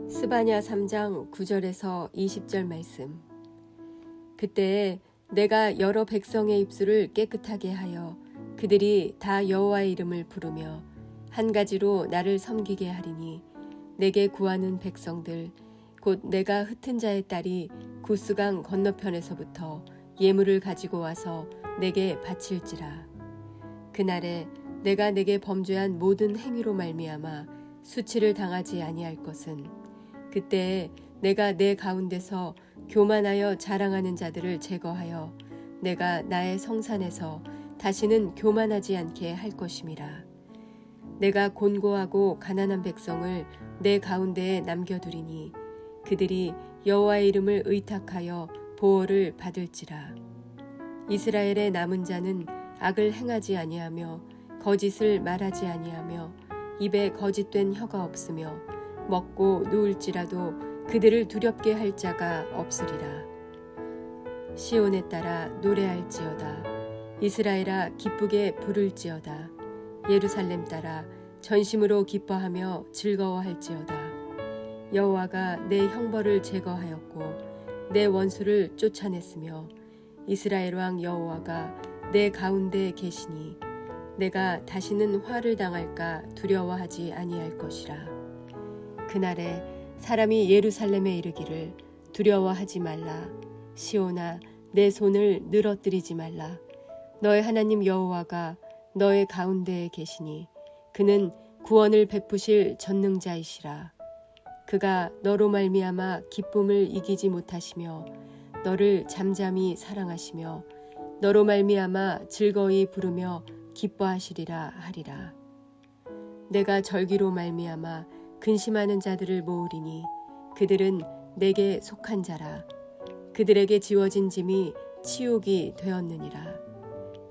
스바냐 3장 9절에서 20절 말씀. 그때에 내가 여러 백성의 입술을 깨끗하게 하여 그들이 다 여호와의 이름을 부르며 한 가지로 나를 섬기게 하리니 내게 구하는 백성들 곧 내가 흩은 자의 딸이 구스강 건너편에서부터 예물을 가지고 와서 내게 바칠지라. 그날에 내가 내게 범죄한 모든 행위로 말미암아 수치를 당하지 아니할 것은 그때에 내가 내 가운데서 교만하여 자랑하는 자들을 제거하여 내가 나의 성산에서 다시는 교만하지 않게 할 것임이라. 내가 곤고하고 가난한 백성을 내 가운데에 남겨두리니 그들이 여호와의 이름을 의탁하여 보호를 받을지라. 이스라엘의 남은 자는 악을 행하지 아니하며 거짓을 말하지 아니하며 입에 거짓된 혀가 없으며 먹고 누울지라도 그들을 두렵게 할 자가 없으리라. 시온에 따라 노래할지어다. 이스라엘아 기쁘게 부를지어다. 예루살렘 따라 전심으로 기뻐하며 즐거워할지어다. 여호와가 내 형벌을 제거하였고 내 원수를 쫓아냈으며 이스라엘 왕 여호와가 내 가운데 계시니 내가 다시는 화를 당할까 두려워하지 아니할 것이라. 그날에 사람이 예루살렘에 이르기를 두려워하지 말라. 시온아 내 손을 늘어뜨리지 말라. 너의 하나님 여호와가 너의 가운데에 계시니 그는 구원을 베푸실 전능자이시라. 그가 너로 말미암아 기쁨을 이기지 못하시며 너를 잠잠히 사랑하시며 너로 말미암아 즐거이 부르며 기뻐하시리라 하리라. 내가 절기로 말미암아 근심하는 자들을 모으리니 그들은 내게 속한 자라. 그들에게 지워진 짐이 치욕이 되었느니라.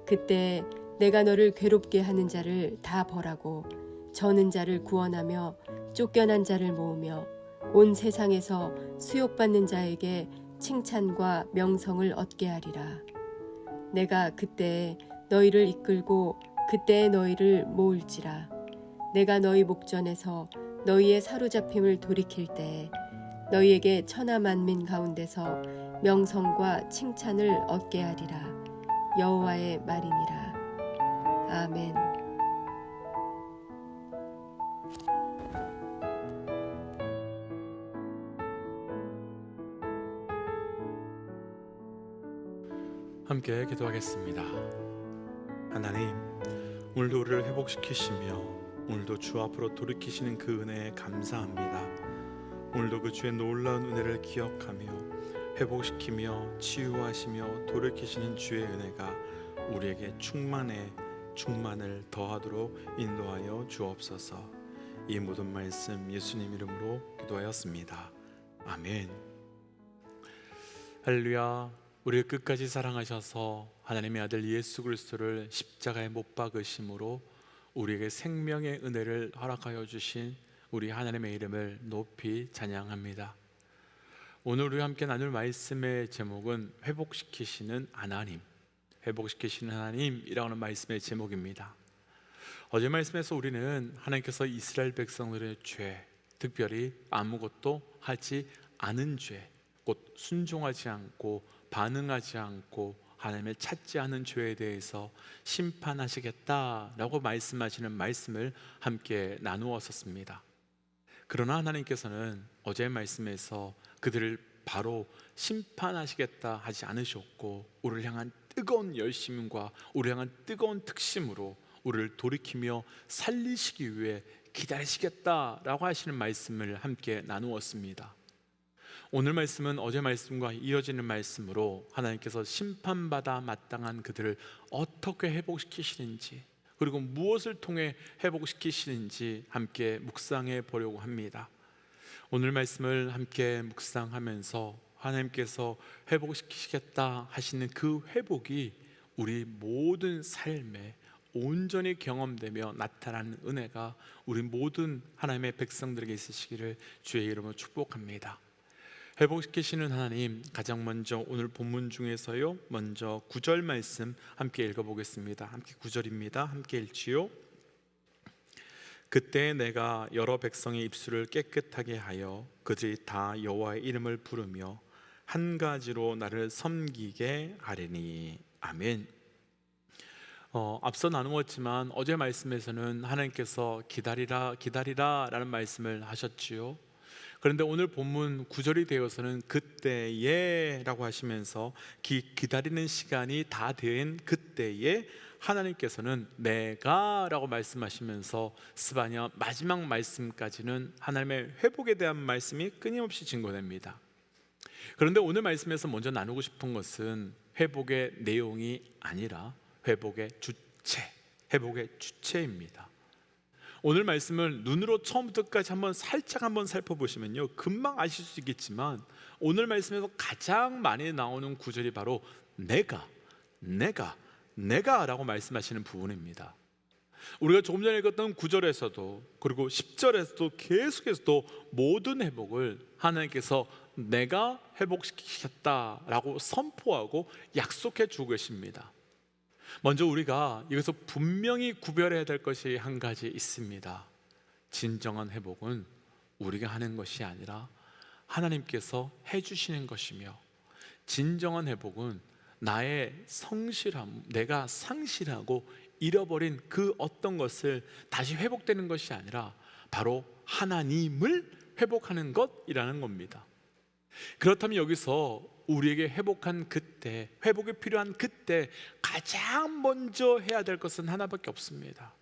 그때 내가 너를 괴롭게 하는 자를 다 벌하고 저는 자를 구원하며 쫓겨난 자를 모으며 온 세상에서 수욕받는 자에게 칭찬과 명성을 얻게 하리라. 내가 그때에 너희를 이끌고 그때에 너희를 모을지라. 내가 너희 목전에서 너희의 사로잡힘을 돌이킬 때에 너희에게 천하 만민 가운데서 명성과 칭찬을 얻게 하리라. 여호와의 말이니라. 아멘. 함께 기도하겠습니다. 하나님, 오늘도 우리를 회복시키시며 오늘도 주 앞으로 돌이키시는 그 은혜에 감사합니다. 오늘도 그 주의 놀라운 은혜를 기억하며 회복시키며 치유하시며 돌이키시는 주의 은혜가 우리에게 충만을 더하도록 인도하여 주옵소서. 이 모든 말씀 예수님 이름으로 기도하였습니다. 아멘. 할렐루야. 우리를 끝까지 사랑하셔서 하나님의 아들 예수 그리스도를 십자가에 못 박으심으로 우리에게 생명의 은혜를 허락하여 주신 우리 하나님의 이름을 높이 찬양합니다. 오늘 우리와 함께 나눌 말씀의 제목은 회복시키시는 하나님, 회복시키시는 하나님이라고 하는 말씀의 제목입니다. 어제 말씀에서 우리는 하나님께서 이스라엘 백성들의 죄, 특별히 아무것도 하지 않은 죄, 곧 순종하지 않고 반응하지 않고 하나님을 찾지 않은 죄에 대해서 심판하시겠다라고 말씀하시는 말씀을 함께 나누었었습니다. 그러나 하나님께서는 어제 말씀에서 그들을 바로 심판하시겠다 하지 않으셨고 우리를 향한 뜨거운 열심과 우리를 향한 뜨거운 특심으로 우리를 돌이키며 살리시기 위해 기다리시겠다라고 하시는 말씀을 함께 나누었습니다. 오늘 말씀은 어제 말씀과 이어지는 말씀으로 하나님께서 심판받아 마땅한 그들을 어떻게 회복시키시는지 그리고 무엇을 통해 회복시키시는지 함께 묵상해 보려고 합니다. 오늘 말씀을 함께 묵상하면서 하나님께서 회복시키시겠다 하시는 그 회복이 우리 모든 삶에 온전히 경험되며 나타나는 은혜가 우리 모든 하나님의 백성들에게 있으시기를 주의 이름으로 축복합니다. 회복시키시는 하나님, 가장 먼저 오늘 본문 중에서요 먼저 9절 말씀 함께 읽어보겠습니다. 함께 9절입니다. 함께 읽지요. 그때 내가 여러 백성의 입술을 깨끗하게 하여 그들이 다 여호와의 이름을 부르며 한 가지로 나를 섬기게 하리니. 아멘. 앞서 나누었지만 어제 말씀에서는 하나님께서 기다리라 기다리라 라는 말씀을 하셨지요. 그런데 오늘 본문 9절이 되어서는 그때에 라고 하시면서 기다리는 시간이 다 된 그때에 하나님께서는 내가 라고 말씀하시면서 스바냐 마지막 말씀까지는 하나님의 회복에 대한 말씀이 끊임없이 증거됩니다. 그런데 오늘 말씀에서 먼저 나누고 싶은 것은 회복의 내용이 아니라 회복의 주체입니다. 오늘 말씀을 눈으로 처음부터 끝까지 살짝 살펴보시면요, 금방 아실 수 있겠지만 오늘 말씀에서 가장 많이 나오는 구절이 바로 내가 라고 말씀하시는 부분입니다. 우리가 조금 전에 읽었던 9절에서도 그리고 10절에서도 계속해서 또 모든 회복을 하나님께서 내가 회복시키겠다라고 선포하고 약속해 주고 계십니다. 먼저 우리가 여기서 분명히 구별해야 될 것이 한 가지 있습니다. 진정한 회복은 우리가 하는 것이 아니라 하나님께서 해주시는 것이며, 진정한 회복은 나의 성실함, 내가 상실하고 잃어버린 그 어떤 것을 다시 회복되는 것이 아니라 바로 하나님을 회복하는 것이라는 겁니다. 그렇다면 여기서 우리에게 회복한 그때, 회복이 필요한 그때 가장 먼저 해야 될 것은 하나밖에 없습니다.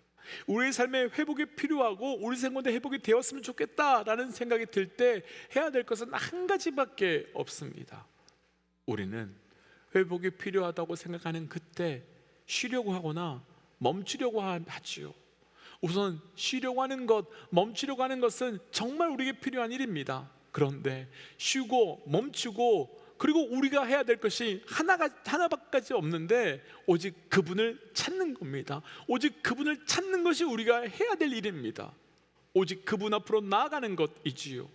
우리의 삶에 회복이 필요하고 우리 생활에 회복이 되었으면 좋겠다라는 생각이 들 때 해야 될 것은 한 가지밖에 없습니다. 우리는 회복이 필요하다고 생각하는 그때 쉬려고 하거나 멈추려고 하지요. 우선 쉬려고 하는 것, 멈추려고 하는 것은 정말 우리에게 필요한 일입니다. 그런데 쉬고 멈추고 그리고 우리가 해야 될 것이 하나밖에 없는데 오직 그분을 찾는 겁니다. 오직 그분을 찾는 것이 우리가 해야 될 일입니다. 오직 그분 앞으로 나아가는 것이지요.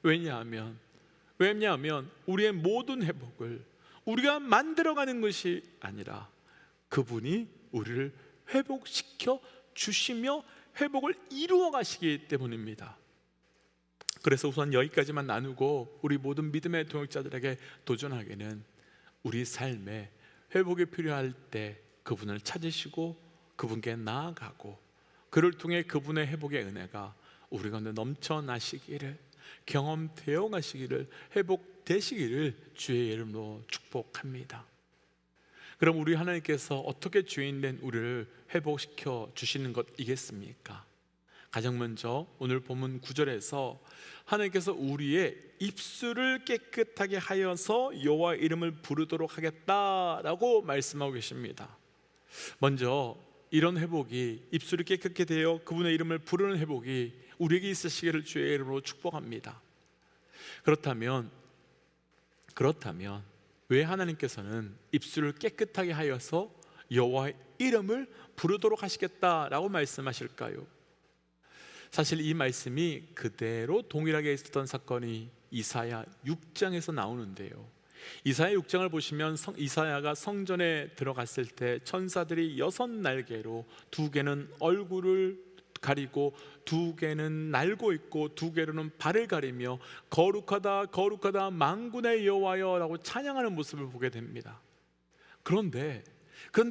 왜냐하면 우리의 모든 회복을 우리가 만들어가는 것이 아니라 그분이 우리를 회복시켜 주시며 회복을 이루어 가시기 때문입니다. 그래서 우선 여기까지만 나누고 우리 모든 믿음의 동역자들에게 도전하기는 우리 삶에 회복이 필요할 때 그분을 찾으시고 그분께 나아가고 그를 통해 그분의 회복의 은혜가 우리 가운데 넘쳐나시기를, 경험되어 가시기를, 회복되시기를 주의 이름으로 축복합니다. 그럼 우리 하나님께서 어떻게 죄인된 우리를 회복시켜 주시는 것이겠습니까? 가장 먼저 오늘 본문 9절에서 하나님께서 우리의 입술을 깨끗하게 하여서 여호와 이름을 부르도록 하겠다라고 말씀하고 계십니다. 먼저 이런 회복이, 입술이 깨끗게 되어 그분의 이름을 부르는 회복이 우리에게 있으시기를 주의 이름으로 축복합니다. 그렇다면 왜 하나님께서는 입술을 깨끗하게 하여서 여호와의 이름을 부르도록 하시겠다라고 말씀하실까요? 사실 이 말씀이 그대로 동일하게 있었던 사건이 이사야 6장에서 나오는데요. 이사야 6장을 보시면 이사야가 성전에 들어갔을 때 천사들이 6날개로 2개는 얼굴을 가리고 2개는 날고 있고 2개로는 발을 가리며 거룩하다 거룩하다 만군의 여호와여 라고 찬양하는 모습을 보게 됩니다. 그런데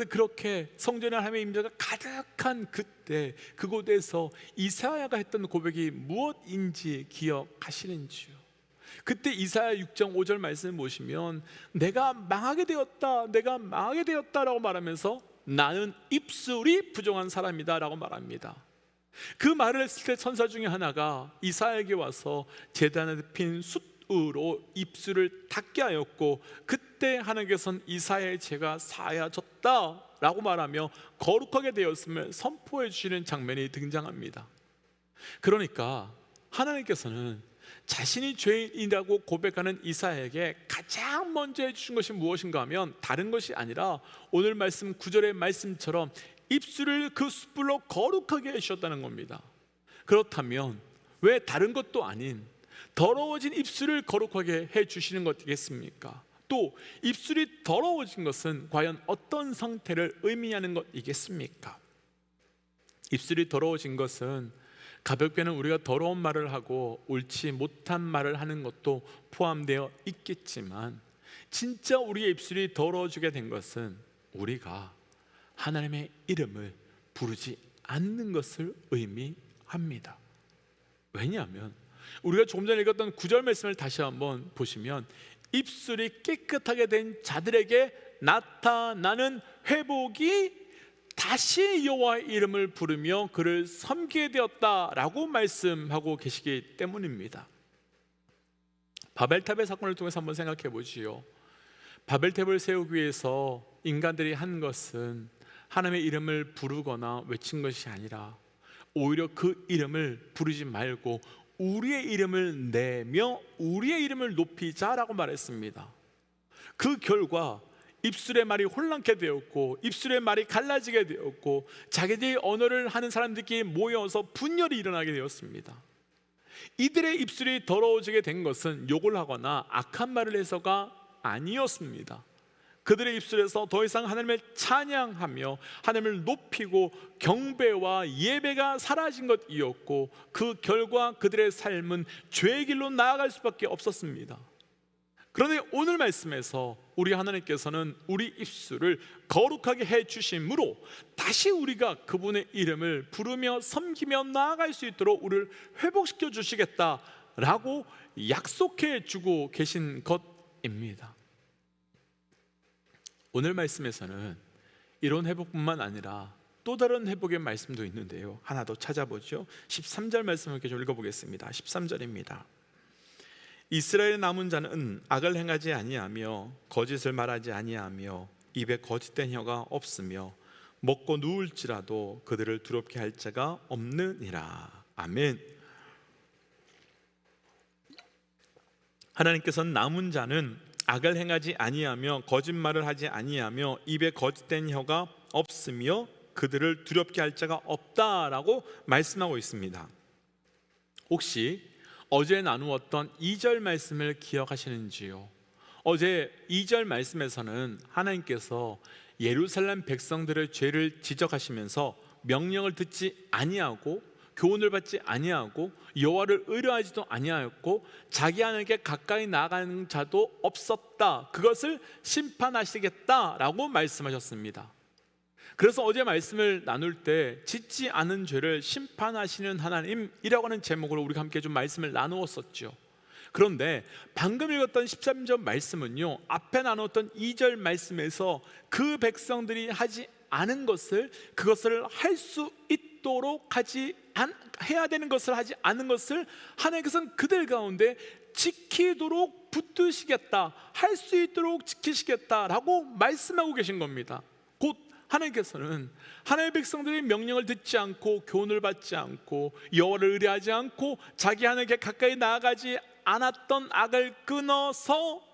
그렇게 성전에 하나님의 임재가 가득한 그때 그곳에서 이사야가 했던 고백이 무엇인지 기억하시는지요? 그때 이사야 6장 5절 말씀을 보시면 내가 망하게 되었다 라고 말하면서 나는 입술이 부정한 사람이다 라고 말합니다. 그 말을 했을 때 천사 중에 하나가 이사야에게 와서 제단에 핀 숯으로 입술을 닦게 하였고 그때 하나님께서는 이사야의 죄가 사하여졌다 라고 말하며 거룩하게 되었음을 선포해 주시는 장면이 등장합니다. 그러니까 하나님께서는 자신이 죄인이라고 고백하는 이사야에게 가장 먼저 해주신 것이 무엇인가 하면 다른 것이 아니라 오늘 말씀 9절의 말씀처럼 입술을 그 숯불로 거룩하게 해주셨다는 겁니다. 그렇다면 왜 다른 것도 아닌 더러워진 입술을 거룩하게 해주시는 것이겠습니까? 또 입술이 더러워진 것은 과연 어떤 상태를 의미하는 것이겠습니까? 입술이 더러워진 것은 가볍게는 우리가 더러운 말을 하고 옳지 못한 말을 하는 것도 포함되어 있겠지만, 진짜 우리의 입술이 더러워지게 된 것은 우리가 하나님의 이름을 부르지 않는 것을 의미합니다. 왜냐하면 우리가 조금 전에 읽었던 9절 말씀을 다시 한번 보시면, 입술이 깨끗하게 된 자들에게 나타나는 회복이 다시 여호와의 이름을 부르며 그를 섬기게 되었다라고 말씀하고 계시기 때문입니다. 바벨탑의 사건을 통해서 한번 생각해 보지요. 바벨탑을 세우기 위해서 인간들이 한 것은 하나님의 이름을 부르거나 외친 것이 아니라 오히려 그 이름을 부르지 말고 우리의 이름을 내며 우리의 이름을 높이자라고 말했습니다. 그 결과 입술의 말이 혼란케 되었고, 입술의 말이 갈라지게 되었고, 자기들이 언어를 하는 사람들끼리 모여서 분열이 일어나게 되었습니다. 이들의 입술이 더러워지게 된 것은 욕을 하거나 악한 말을 해서가 아니었습니다. 그들의 입술에서 더 이상 하나님을 찬양하며 하나님을 높이고 경배와 예배가 사라진 것이었고, 그 결과 그들의 삶은 죄의 길로 나아갈 수밖에 없었습니다. 그런데 오늘 말씀에서 우리 하나님께서는 우리 입술을 거룩하게 해 주심으로 다시 우리가 그분의 이름을 부르며 섬기며 나아갈 수 있도록 우리를 회복시켜 주시겠다라고 약속해 주고 계신 것입니다. 오늘 말씀에서는 이런 회복뿐만 아니라 또 다른 회복의 말씀도 있는데요, 하나 더 찾아보죠. 13절 말씀을 좀 읽어보겠습니다. 13절입니다. 이스라엘의 남은 자는 악을 행하지 아니하며 거짓을 말하지 아니하며 입에 거짓된 혀가 없으며 먹고 누울지라도 그들을 두렵게 할 자가 없느니라. 아멘. 하나님께서는 남은 자는 악을 행하지 아니하며 거짓말을 하지 아니하며 입에 거짓된 혀가 없으며 그들을 두렵게 할 자가 없다라고 말씀하고 있습니다. 혹시 어제 나누었던 2절 말씀을 기억하시는지요? 어제 2절 말씀에서는 하나님께서 예루살렘 백성들의 죄를 지적하시면서 명령을 듣지 아니하고 교훈을 받지 아니하고 여호와를 의뢰하지도 아니하였고 자기 하나님께 가까이 나가는 자도 없었다, 그것을 심판하시겠다라고 말씀하셨습니다. 그래서 어제 말씀을 나눌 때 짓지 않은 죄를 심판하시는 하나님이라고 하는 제목으로 우리가 함께 좀 말씀을 나누었었죠. 그런데 방금 읽었던 13절 말씀은요, 앞에 나눴던 2절 말씀에서 그 백성들이 하지 않은 것을, 그것을 할 수 있도록 해야 되는 것을 하지 않은 것을 하나님께서는 그들 가운데 지키도록 붙드시겠다, 할 수 있도록 지키시겠다라고 말씀하고 계신 겁니다. 곧 하나님께서는 하나님의 백성들이 명령을 듣지 않고 교훈을 받지 않고 여호와를 의뢰하지 않고 자기 하나님께 가까이 나아가지 않았던 악을 끊어서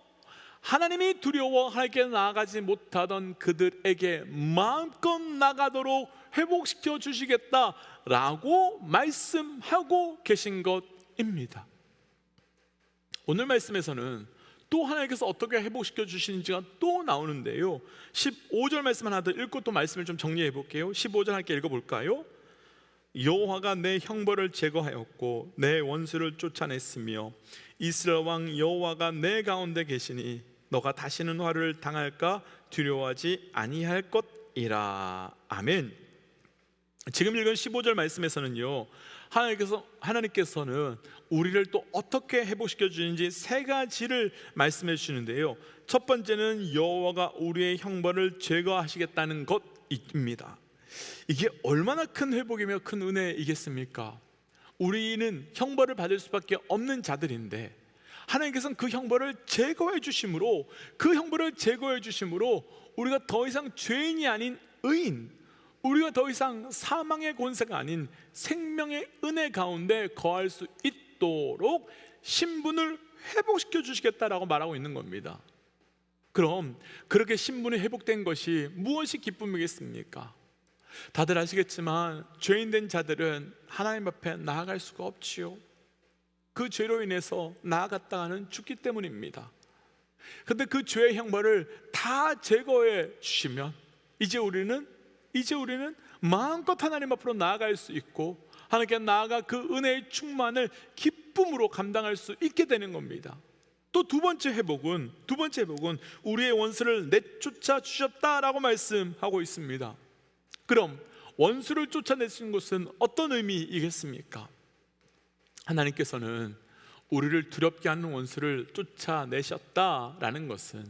하나님이 두려워 하나님께 나아가지 못하던 그들에게 마음껏 나가도록 회복시켜 주시겠다라고 말씀하고 계신 것입니다. 오늘 말씀에서는 또 하나님께서 어떻게 회복시켜 주시는지가 또 나오는데요, 15절 말씀 하나 더 읽고 또 말씀을 좀 정리해 볼게요. 15절 함께 읽어볼까요? 여호와가 내 형벌을 제거하였고 내 원수를 쫓아냈으며 이스라엘 왕 여호와가 내 가운데 계시니 너가 다시는 화를 당할까 두려워하지 아니할 것이라. 아멘. 지금 읽은 15절 말씀에서는요, 하나님께서는 우리를 또 어떻게 회복시켜 주는지 세 가지를 말씀해 주시는데요, 첫 번째는 여호와가 우리의 형벌을 제거하시겠다는 것입니다. 이게 얼마나 큰 회복이며 큰 은혜이겠습니까? 우리는 형벌을 받을 수밖에 없는 자들인데 하나님께서는 그 형벌을 제거해 주심으로, 그 형벌을 제거해 주심으로 우리가 더 이상 죄인이 아닌 의인, 우리가 더 이상 사망의 권세가 아닌 생명의 은혜 가운데 거할 수 있도록 신분을 회복시켜 주시겠다라고 말하고 있는 겁니다. 그럼 그렇게 신분이 회복된 것이 무엇이 기쁨이겠습니까? 다들 아시겠지만 죄인된 자들은 하나님 앞에 나아갈 수가 없지요. 그 죄로 인해서 나아갔다가는 죽기 때문입니다. 그런데 그 죄의 형벌을 다 제거해 주시면 이제 우리는 마음껏 하나님 앞으로 나아갈 수 있고 하나님께 나아가 그 은혜의 충만을 기쁨으로 감당할 수 있게 되는 겁니다. 또 두 번째 회복은 우리의 원수를 내쫓아 주셨다라고 말씀하고 있습니다. 그럼 원수를 쫓아내신 것은 어떤 의미이겠습니까? 하나님께서는 우리를 두렵게 하는 원수를 쫓아내셨다라는 것은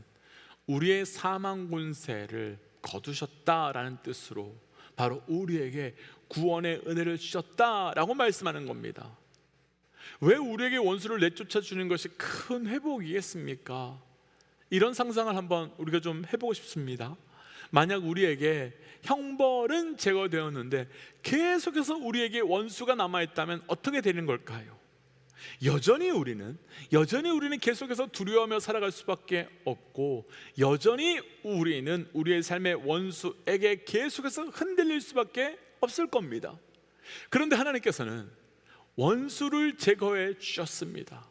우리의 사망 권세를 거두셨다라는 뜻으로 바로 우리에게 구원의 은혜를 주셨다라고 말씀하는 겁니다. 왜 우리에게 원수를 내쫓아 주는 것이 큰 회복이겠습니까? 이런 상상을 한번 우리가 좀 해보고 싶습니다. 만약 우리에게 형벌은 제거되었는데 계속해서 우리에게 원수가 남아있다면 어떻게 되는 걸까요? 여전히 우리는 계속해서 두려워하며 살아갈 수밖에 없고, 여전히 우리는 우리의 삶의 원수에게 계속해서 흔들릴 수밖에 없을 겁니다. 그런데 하나님께서는 원수를 제거해 주셨습니다.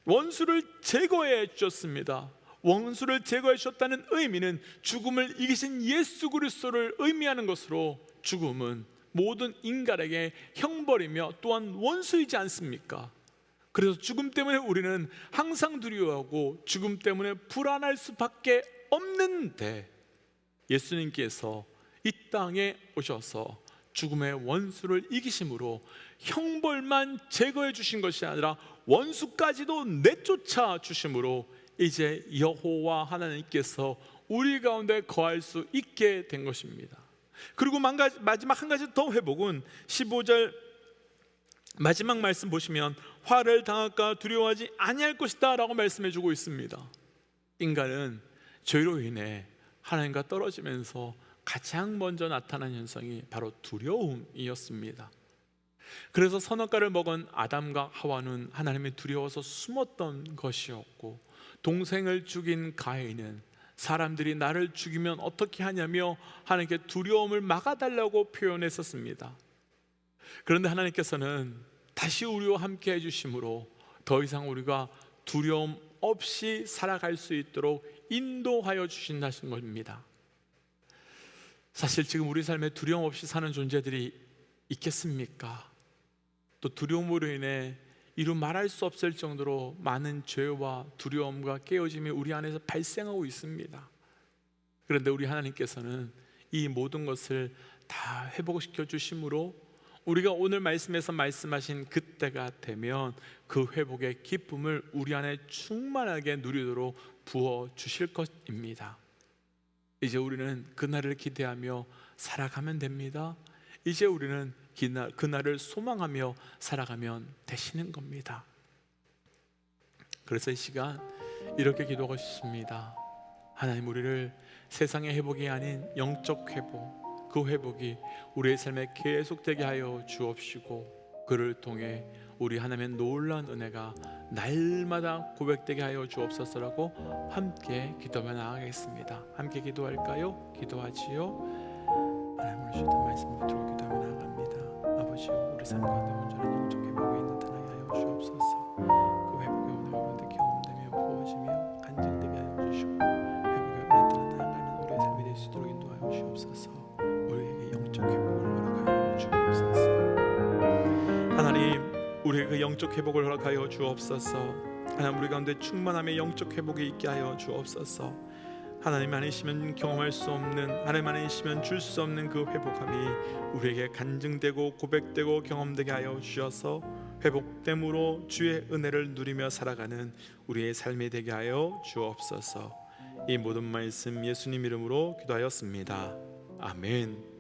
원수를 제거해 주셨습니다. 원수를 제거해 주셨다는 의미는 죽음을 이기신 예수 그리스도를 의미하는 것으로, 죽음은 모든 인간에게 형벌이며 또한 원수이지 않습니까? 그래서 죽음 때문에 우리는 항상 두려워하고 죽음 때문에 불안할 수밖에 없는데, 예수님께서 이 땅에 오셔서 죽음의 원수를 이기심으로 형벌만 제거해 주신 것이 아니라 원수까지도 내쫓아 주심으로 이제 여호와 하나님께서 우리 가운데 거할 수 있게 된 것입니다. 그리고 마지막 한 가지 더 회복은 15절 마지막 말씀 보시면 화를 당할까 두려워하지 아니할 것이다 라고 말씀해 주고 있습니다. 인간은 죄로 인해 하나님과 떨어지면서 가장 먼저 나타난 현상이 바로 두려움이었습니다. 그래서 선악과를 먹은 아담과 하와는 하나님이 두려워서 숨었던 것이었고, 동생을 죽인 가인은 사람들이 나를 죽이면 어떻게 하냐며 하나님께 두려움을 막아달라고 표현했었습니다. 그런데 하나님께서는 다시 우리와 함께 해주심으로 더 이상 우리가 두려움 없이 살아갈 수 있도록 인도하여 주신다는 겁니다. 사실 지금 우리 삶에 두려움 없이 사는 존재들이 있겠습니까? 또 두려움으로 인해 이루 말할 수 없을 정도로 많은 죄와 두려움과 깨어짐이 우리 안에서 발생하고 있습니다. 그런데 우리 하나님께서는 이 모든 것을 다 회복시켜 주심으로 우리가 오늘 말씀에서 말씀하신 그때가 되면 그 회복의 기쁨을 우리 안에 충만하게 누리도록 부어 주실 것입니다. 이제 우리는 그날을 기대하며 살아가면 됩니다. 이제 우리는 그날을 소망하며 살아가면 되시는 겁니다. 그래서 이 시간 이렇게 기도하고 싶습니다. 하나님, 우리를 세상의 회복이 아닌 영적 회복, 그 회복이 우리의 삶에 계속되게 하여 주옵시고, 그를 통해 우리 하나님의 놀라운 은혜가 날마다 고백되게 하여 주옵소서라고 함께 기도하며 나아가겠습니다. 함께 기도할까요? 기도하지요. 하나님, 오늘 주셨던 말씀을 붙들고 기도하며 나아갑니다. 아버지, 우리 삶 가운데 온전한 영적 회복이 나타나게 하여 주옵소서. 그 회복이 오늘 가운데 경험되며 부어지며 간증되게 하여 주시고, 회복의 은혜 따라 나아가는 우리의 삶이 될 수 있도록 인도하여 주옵소서. 우리에게 영적 회복을 허락하여 주옵소서. 하나님, 우리에게 그 영적 회복을 허락하여 주옵소서. 하나님, 우리 가운데 충만함의 영적 회복이 있게 하여 주옵소서. 하나님 안이시면 경험할 수 없는, 하나님 안이시면 줄 수 없는 그 회복함이 우리에게 간증되고 고백되고 경험되게 하여 주셔서 회복됨으로 주의 은혜를 누리며 살아가는 우리의 삶이 되게 하여 주옵소서. 이 모든 말씀 예수님 이름으로 기도하였습니다. 아멘.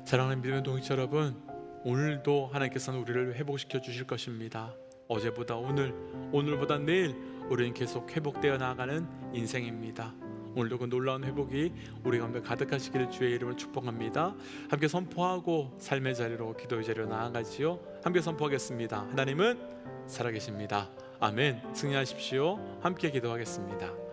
사랑하는 믿음의 동역자 여러분, 오늘도 하나님께서는 우리를 회복시켜 주실 것입니다. 어제보다 오늘, 오늘보다 내일 우리는 계속 회복되어 나아가는 인생입니다. 오늘도 그 놀라운 회복이 우리 가운데 가득하시기를 주의 이름으로 축복합니다. 함께 선포하고 삶의 자리로, 기도의 자리로 나아가지요. 함께 선포하겠습니다. 하나님은 살아계십니다. 아멘. 승리하십시오. 함께 기도하겠습니다.